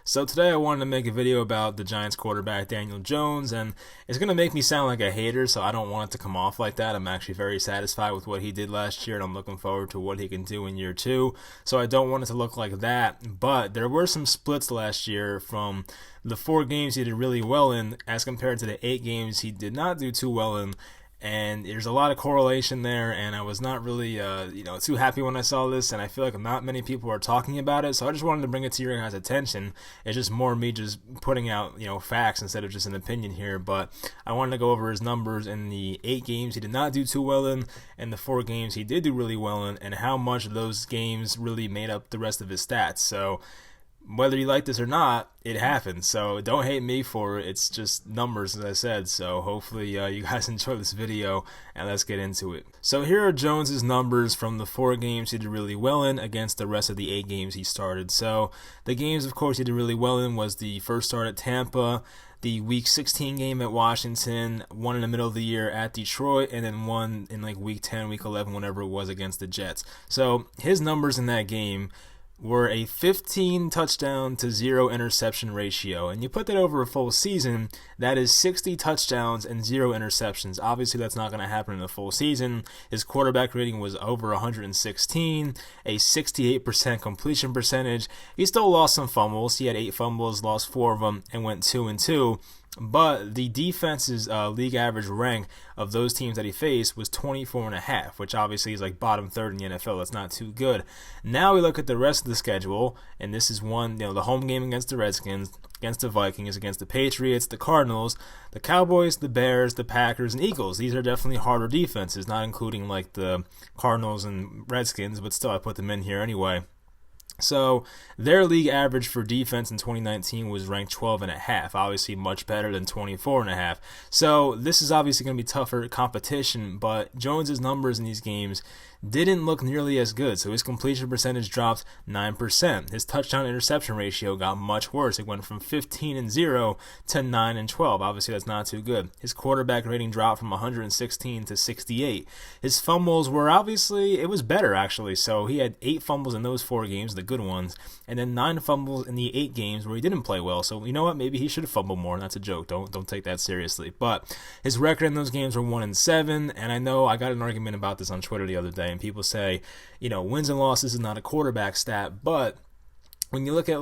So today I wanted to make a video about the Giants quarterback Daniel Jones, and it's going to make me sound like a hater, so I don't want it to come off like that. I'm actually very satisfied with what he did last year, and I'm looking forward to what he can do in year two. So I don't want it to look like that, but there were some splits last year from the 4 games he did really well in as compared to the 8 games he did not do too well in. And there's a lot of correlation there, and I was not really, too happy when I saw this, and I feel like not many people are talking about it, so I just wanted to bring it to your guys' attention. It's just more me just putting out, facts instead of just an opinion here, but I wanted to go over his numbers in the 8 games he did not do too well in, and the 4 games he did do really well in, and how much those games really made up the rest of his stats. So whether you like this or not, it happened. So don't hate me for it. It's just numbers, as I said. So hopefully you guys enjoy this video, and let's get into it. So here are Jones's numbers from the 4 games he did really well in against the rest of the 8 games he started. So the games, of course, he did really well in was the first start at Tampa, the Week 16 game at Washington, one in the middle of the year at Detroit, and then one in like Week 10, Week 11, whenever it was against the Jets. So his numbers in that game were a 15 touchdown to 0 interception ratio. And you put that over a full season, that is 60 touchdowns and 0 interceptions. Obviously, that's not going to happen in a full season. His quarterback rating was over 116, a 68% completion percentage. He still lost some fumbles. He had 8 fumbles, lost 4 of them, and went 2-2. But the defense's league average rank of those teams that he faced was 24.5, which obviously is like bottom third in the NFL. That's not too good. Now we look at the rest of the schedule, and this is one, the home game against the Redskins, against the Vikings, against the Patriots, the Cardinals, the Cowboys, the Bears, the Packers, and Eagles. These are definitely harder defenses, not including like the Cardinals and Redskins, but still I put them in here anyway. So their league average for defense in 2019 was ranked 12.5, obviously much better than 24.5. So this is obviously going to be tougher competition, but Jones's numbers in these games didn't look nearly as good. So his completion percentage dropped 9%. His touchdown interception ratio got much worse. It went from 15-0 to 9-12. Obviously that's not too good. His quarterback rating dropped from 116 to 68. His fumbles were it was better actually. So he had 8 fumbles in those 4 games, the good ones, and then 9 fumbles in the 8 games where he didn't play well. So you know what? Maybe he should have fumbled more. That's a joke. Don't take that seriously. But his record in those games were 1-7, and I know I got an argument about this on Twitter the other day, and people say, wins and losses is not a quarterback stat, but when you look at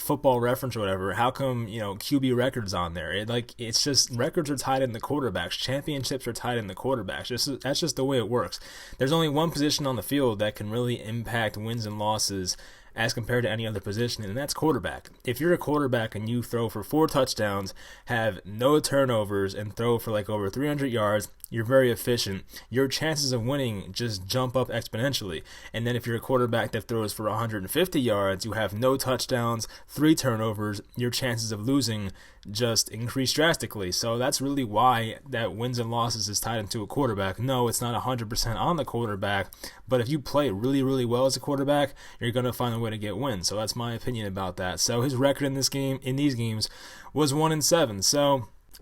Football Reference or whatever, how come QB records on there? It's just records are tied in the quarterbacks, championships are tied in the quarterbacks. That's just the way it works. There's only one position on the field that can really impact wins and losses as compared to any other position, and that's quarterback. If you're a quarterback and you throw for 4 touchdowns, have no turnovers, and throw for over 300 yards, you're very efficient. Your chances of winning just jump up exponentially. And then if you're a quarterback that throws for 150 yards, you have no touchdowns, 3 turnovers, your chances of losing just increase drastically. So that's really why that wins and losses is tied into a quarterback. No, it's not 100% on the quarterback, but if you play really, really well as a quarterback, you're going to find a way to get wins. So that's my opinion about that. So his record in these games was 1-7.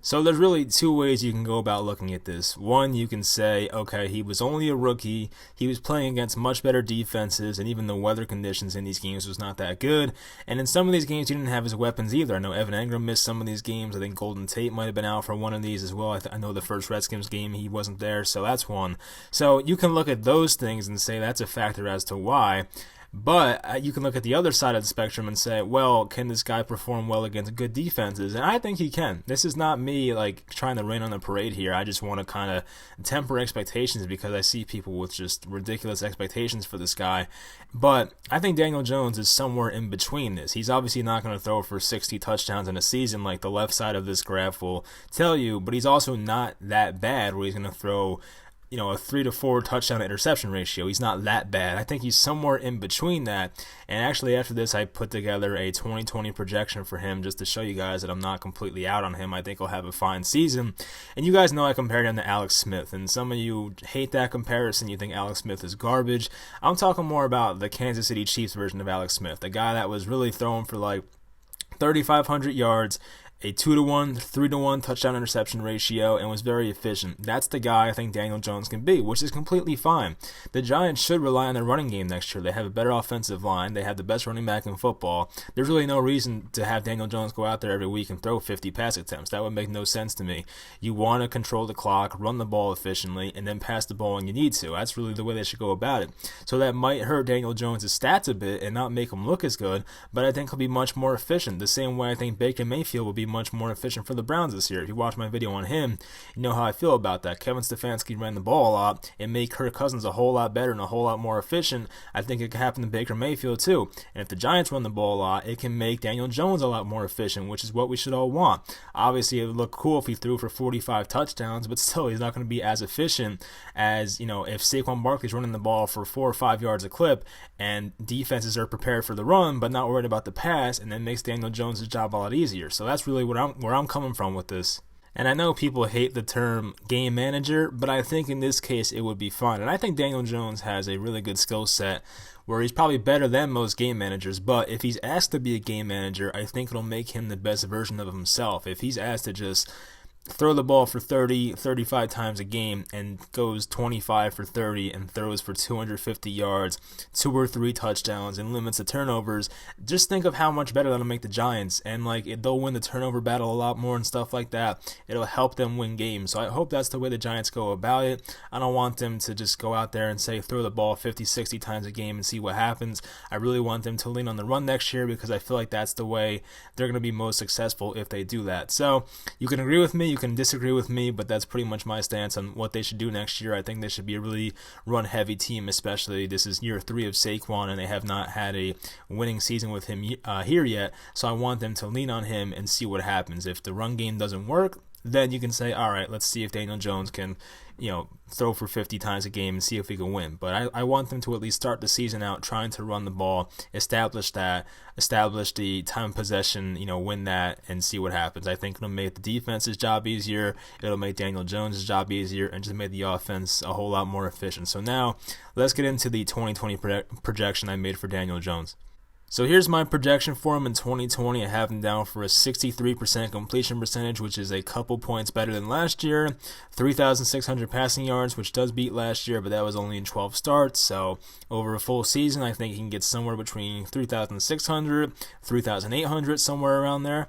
So there's really 2 ways you can go about looking at this. One, you can say, okay, he was only a rookie. He was playing against much better defenses, and even the weather conditions in these games was not that good. And in some of these games, he didn't have his weapons either. I know Evan Engram missed some of these games. I think Golden Tate might have been out for one of these as well. I know the first Redskins game, he wasn't there, so that's one. So you can look at those things and say that's a factor as to why. But you can look at the other side of the spectrum and say, well, can this guy perform well against good defenses? And I think he can. This is not me trying to rain on the parade here. I just want to kind of temper expectations because I see people with just ridiculous expectations for this guy. But I think Daniel Jones is somewhere in between this. He's obviously not going to throw for 60 touchdowns in a season like the left side of this graph will tell you, but he's also not that bad where he's going to throw a 3 to 4 touchdown interception ratio. He's not that bad. I think he's somewhere in between that. And actually after this, I put together a 2020 projection for him just to show you guys that I'm not completely out on him. I think he'll have a fine season. And you guys know I compared him to Alex Smith, and some of you hate that comparison. You think Alex Smith is garbage. I'm talking more about the Kansas City Chiefs version of Alex Smith, the guy that was really throwing for 3,500 yards a 2-to-1, 3-to-1 touchdown interception ratio, and was very efficient. That's the guy I think Daniel Jones can be, which is completely fine. The Giants should rely on their running game next year. They have a better offensive line. They have the best running back in football. There's really no reason to have Daniel Jones go out there every week and throw 50 pass attempts. That would make no sense to me. You want to control the clock, run the ball efficiently, and then pass the ball when you need to. That's really the way they should go about it. So that might hurt Daniel Jones' stats a bit and not make him look as good, but I think he'll be much more efficient. The same way I think Baker Mayfield will be much more efficient for the Browns this year. If you watch my video on him, you know how I feel about that. Kevin Stefanski ran the ball a lot and made Kirk Cousins a whole lot better and a whole lot more efficient. I think it can happen to Baker Mayfield too. And if the Giants run the ball a lot, it can make Daniel Jones a lot more efficient, which is what we should all want. Obviously, it would look cool if he threw for 45 touchdowns, but still, he's not going to be as efficient as, if Saquon Barkley's running the ball for 4 or 5 yards a clip and defenses are prepared for the run but not worried about the pass, and then makes Daniel Jones' job a lot easier. So that's really where I'm coming from with this. And I know people hate the term game manager, but I think in this case it would be fine. And I think Daniel Jones has a really good skill set where he's probably better than most game managers. But if he's asked to be a game manager, I think it'll make him the best version of himself. If he's asked to just throw the ball for 30, 35 times a game and goes 25 for 30 and throws for 250 yards, 2 or 3 touchdowns, and limits the turnovers, just think of how much better that'll make the Giants. And they'll win the turnover battle a lot more and stuff like that. It'll help them win games. So I hope that's the way the Giants go about it. I don't want them to just go out there and say throw the ball 50, 60 times a game and see what happens. I really want them to lean on the run next year because I feel like that's the way they're going to be most successful if they do that. So you can agree with me, you can disagree with me, but that's pretty much my stance on what they should do next year. I think they should be a really run-heavy team, especially this is year 3 of Saquon, and they have not had a winning season with him here yet, so I want them to lean on him and see what happens. If the run game doesn't work, then you can say, all right, let's see if Daniel Jones can, throw for 50 times a game and see if he can win. But I want them to at least start the season out trying to run the ball, establish the time of possession, win that, and see what happens. I think it'll make the defense's job easier, it'll make Daniel Jones' job easier, and just make the offense a whole lot more efficient. So now, let's get into the 2020 projection I made for Daniel Jones. So here's my projection for him in 2020. I have him down for a 63% completion percentage, which is a couple points better than last year. 3,600 passing yards, which does beat last year, but that was only in 12 starts. So over a full season, I think he can get somewhere between 3,600, 3,800, somewhere around there.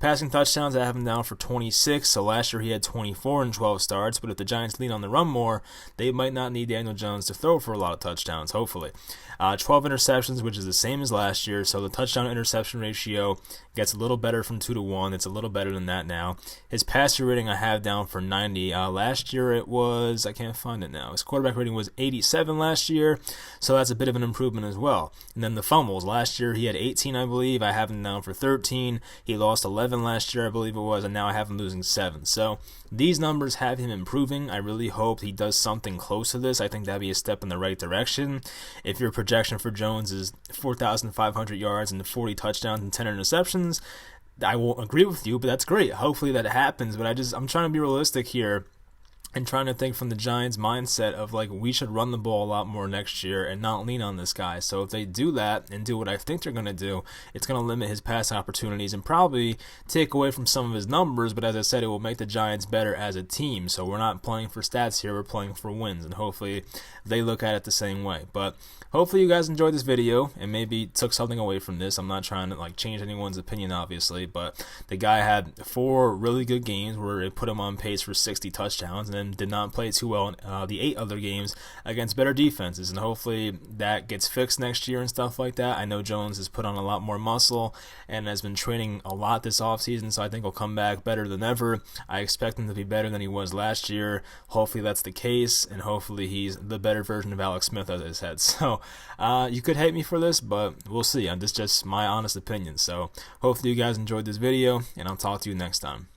Passing touchdowns, I have him down for 26, so last year he had 24 in 12 starts, but if the Giants lean on the run more, they might not need Daniel Jones to throw for a lot of touchdowns, hopefully. 12 interceptions, which is the same as last year, so the touchdown-interception ratio gets a little better from 2-to-1. It's a little better than that now. His passer rating I have down for 90. Last year it was, I can't find it now, his quarterback rating was 87 last year, so that's a bit of an improvement as well. And then the fumbles, last year he had 18, I believe. I have him down for 13. He lost 11 last year, I believe it was, and now I have him losing 7. So these numbers have him improving. I really hope he does something close to this. I think that'd be a step in the right direction. If your projection for Jones is 4,500 yards and 40 touchdowns and 10 interceptions, I won't agree with you, but that's great. Hopefully that happens, but I'm trying to be realistic here and trying to think from the Giants' mindset of we should run the ball a lot more next year and not lean on this guy. So if they do that and do what I think they're going to do, it's going to limit his pass opportunities and probably take away from some of his numbers. But as I said, it will make the Giants better as a team. So we're not playing for stats here, we're playing for wins, and hopefully they look at it the same way. But hopefully you guys enjoyed this video and maybe took something away from this. I'm not trying to change anyone's opinion, obviously, but the guy had 4 really good games where it put him on pace for 60 touchdowns, and then did not play too well in the 8 other games against better defenses, and hopefully that gets fixed next year and stuff like that. I know Jones has put on a lot more muscle and has been training a lot this offseason, so I think he'll come back better than ever. I expect him to be better than he was last year. Hopefully that's the case, and hopefully he's the better version of Alex Smith, as I said. So you could hate me for this, but we'll see. This is just my honest opinion. So hopefully you guys enjoyed this video, and I'll talk to you next time.